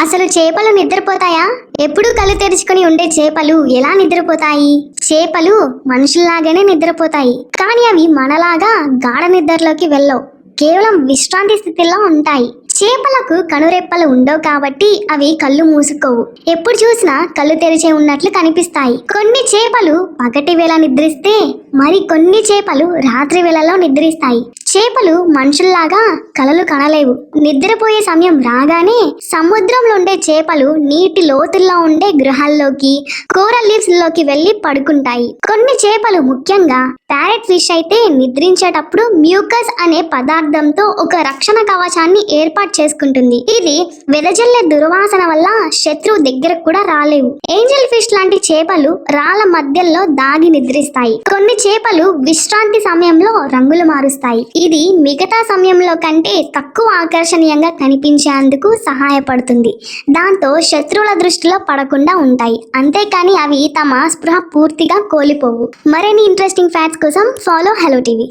అసలు చేపలు నిద్రపోతాయా? ఎప్పుడూ కళ్ళు తెరుచుకొని ఉండే చేపలు ఎలా నిద్రపోతాయి? చేపలు మనుషుల్లాగానే నిద్రపోతాయి, కానీ అవి మనలాగా గాఢ నిద్రలోకి వెళ్ళవు. కేవలం విశ్రాంతి స్థితిలో ఉంటాయి. చేపలకు కనురెప్పలు ఉండవు కాబట్టి అవి కళ్ళు మూసుకోవు. ఎప్పుడు చూసినా కళ్ళు తెరిచే ఉన్నట్లు కనిపిస్తాయి. కొన్ని చేపలు పగటి వేళ నిద్రిస్తే మరి కొన్ని చేపలు రాత్రి వేళలో నిద్రిస్తాయి. చేపలు మనుషుల్లాగా కలలు కనలేవు. నిద్రపోయే సమయం రాగానే సముద్రంలో ఉండే చేపలు నీటి లోతుల్లో ఉండే గృహాల్లోకి, కోరల్ లీవ్స్ లోకి వెళ్లి పడుకుంటాయి. కొన్ని చేపలు, ముఖ్యంగా ప్యారెట్ ఫిష్ అయితే నిద్రించేటప్పుడు మ్యూకస్ అనే పదార్థంతో ఒక రక్షణ కవచాన్ని ఏర్పాటు చేసుకుంటుంది. ఇది వెదజల్లే దుర్వాసన వల్ల శత్రువు దగ్గరకు కూడా రాలేవు. ఏంజల్ ఫిష్ లాంటి చేపలు రాళ్ల మధ్యలో దాగి నిద్రిస్తాయి. కొన్ని చేపలు విశ్రాంతి సమయంలో రంగులు మారుస్తాయి. ఇది మిగతా సమయంలో కంటే తక్కువ ఆకర్షణీయంగా కనిపించేందుకు సహాయపడుతుంది. దాంతో శత్రువుల దృష్టిలో పడకుండా ఉంటాయి. అంతేకాని అవి తమ స్పృహ పూర్తిగా కోల్పోవు. మరిన్ని ఇంట్రెస్టింగ్ ఫ్యాక్ట్స్ కోసం ఫాలో హలో టీవీ.